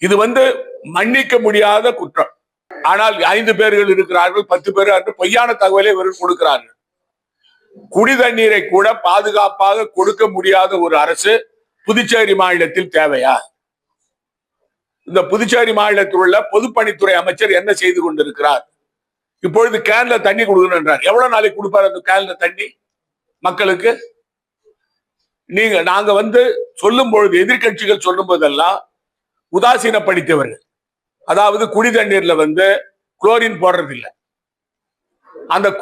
இது மன்னிக்க முடியாத குற்றம். ஆனால் 5 பேர்கள் இருக்கிறார்கள், 10 பேர் பொய்யான தகவலை இவர்கள் கொடுக்கிறார்கள். குடி தண்ணீரை கூட பாதுகாப்பாக கொடுக்க முடியாத ஒரு அரசு புதுச்சேரி மாநிலத்தில் தேவையா? இந்த புதுச்சேரி மாநிலத்தில் உள்ள பொதுப்பணித்துறை அமைச்சர் என்ன செய்து கொண்டிருக்கிறார்? இப்பொழுது கேன்ல தண்ணி கொடுக்கணுன்றார். எவ்வளவு நாளைக்கு கொடுப்பார் அந்த கேன்ல தண்ணி மக்களுக்கு? நாங்க சொல்லும் பொழுது, எதிர்கட்சிகள் சொல்லும் போதெல்லாம் உதாசீனப்படுத்தியவர்கள். அதாவது குடி தண்ணீர்ல குளோரின் போடுறது இல்லை.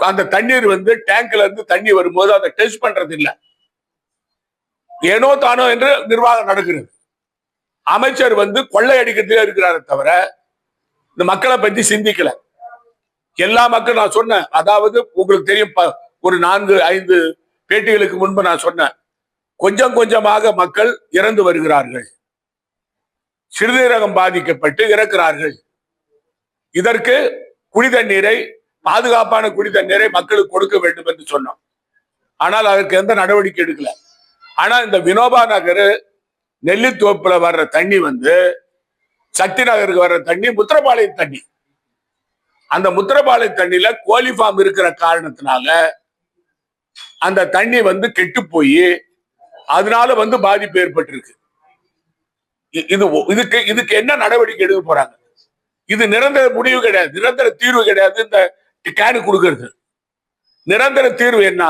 அந்த தண்ணீர் டேங்க்ல இருந்து தண்ணி வரும்போது அதை டெஸ்ட் பண்றது இல்லை. ஏனோ தானோ என்று நிர்வாகம் நடக்கிறது. அமைச்சர் கொள்ளையடிக்கிறதுல இருக்கிறாரே தவிர இந்த மக்களை பற்றி சிந்திக்கல. எல்லா மக்களும் நான் சொன்னேன், அதாவது உங்களுக்கு தெரியும், ஒரு 4-5 பேட்டிகளுக்கு முன்பு நான் சொன்னேன், கொஞ்சம் கொஞ்சமாக மக்கள் இறந்து வருகிறார்கள், சிறுநீரகம் பாதிக்கப்பட்டு இறக்கிறார்கள். இதற்கு குடி தண்ணீரை, பாதுகாப்பான குடி தண்ணீரை மக்களுக்கு கொடுக்க வேண்டும் என்று சொன்னோம். ஆனால் அதற்கு எந்த நடவடிக்கை எடுக்கல. ஆனா இந்த வினோபா நகர் நெல்லித்தோப்புல வர்ற தண்ணி சக்தி நகருக்கு வர்ற தண்ணி முத்திரப்பாளையம் தண்ணி. அந்த முத்திரப்பாளையம் தண்ணியில கோழி ஃபார்ம் இருக்கிற காரணத்தினால அந்த தண்ணி கெட்டு போய் அதனால பாதிப்பு ஏற்பட்டிருக்கு. இதுக்கு என்ன நடவடிக்கை எடுக்க போறாங்க? இது நிரந்தர முடிவு கிடையாது, நிரந்தர தீர்வு கிடையாது. இந்த கேனு கொடுக்கிறது நிரந்தர தீர்வு என்ன?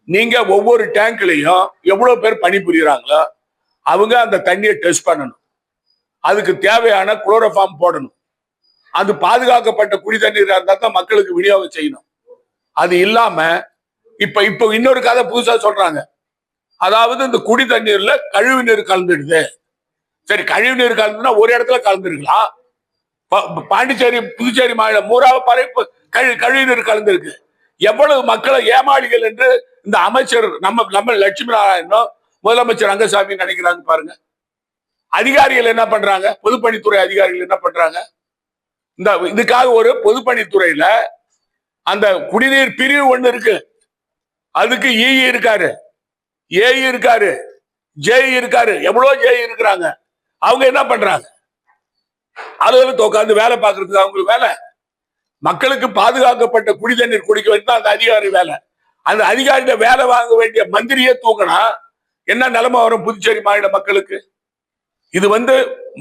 நீங்க ஒவ்வொரு டேங்க்லயும் எவ்வளவு பேர் பணிபுரியுறாங்களோ அவங்க அந்த தண்ணியை டெஸ்ட் பண்ணணும். அதுக்கு தேவையான குளோரோஃபார்ம் போடணும். அது பாதுகாக்கப்பட்ட குடி தண்ணீர் இருந்தா தான் மக்களுக்கு விநியோகம் செய்யணும். அது இல்லாம இப்ப இன்னொரு கதை புதுசா சொல்றாங்க. அதாவது இந்த குடி தண்ணீர்ல கழிவு நீர் கலந்துடுது. சரி, கழிவு நீர் கலந்துனா ஒரு இடத்துல கலந்துருக்கலாம். பாண்டிச்சேரி புதுச்சேரி மாநிலம் மூறாவது கழிவு நீர் கலந்துருக்கு. எவ்வளவு மக்களை ஏமாளிகள் என்று இந்த அமைச்சர் நம்ம லட்சுமி நாராயணனோ முதலமைச்சர் ரங்கசாமி நினைக்கிறாங்க பாருங்க. அதிகாரிகள் என்ன பண்றாங்க? பொதுப்பணித்துறை அதிகாரிகள் என்ன பண்றாங்க? இதுக்காக ஒரு பொதுப்பணித்துறையில அந்த குடிநீர் பிரிவு ஒண்ணு இருக்கு. அதுக்கு இ இருக்காரு, ஏ இருக்காரு, ஜே இருக்காரு, எவ்வளவு ஜே இருக்கிறாங்க. அவங்க என்ன பண்றாங்க? அலுவலகத்தை உட்கார்ந்து வேலை பார்க்கறதுக்கு அவங்களுக்கு வேலை. மக்களுக்கு பாதுகாக்கப்பட்ட குடி தண்ணீர் குடிக்க வேண்டிய அந்த அதிகாரி வேலை. அந்த அதிகாரியில வேலை வாங்க வேண்டிய மந்திரியே தூங்கினா என்ன நிலைமை வரும் புதுச்சேரி மாநில மக்களுக்கு? இது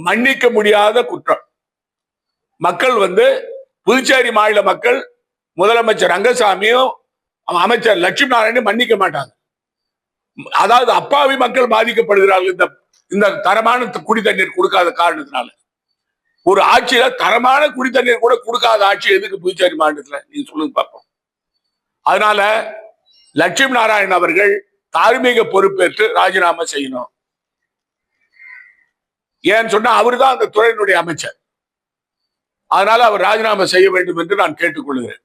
மன்னிக்க முடியாத குற்றம். மக்கள் புதுச்சேரி மாநில மக்கள் முதலமைச்சர் ரங்கசாமியும் அமைச்சர் லட்சுமி நாராயணனும் மன்னிக்க மாட்டாங்க. அதாவது அப்பாவி மக்கள் பாதிக்கப்படுகிறார்கள் இந்த தரமான குடி தண்ணீர் கொடுக்காத காரணத்தினால. ஒரு ஆட்சியில தரமான குடி தண்ணீர் கூட கொடுக்காத ஆட்சி எதுக்கு புதுச்சேரி மாநிலத்தில்? நீங்க சொல்லுங்க பார்ப்போம். அதனால லட்சுமி நாராயணன் அவர்கள் தார்மீக பொறுப்பேற்று ராஜினாமா செய்யணும். ஏன்னு சொன்னா அவரு தான் அந்த துறையினுடைய அமைச்சர். அதனால அவர் ராஜினாமா செய்ய வேண்டும் என்று நான் கேட்டுக்கொள்கிறேன்.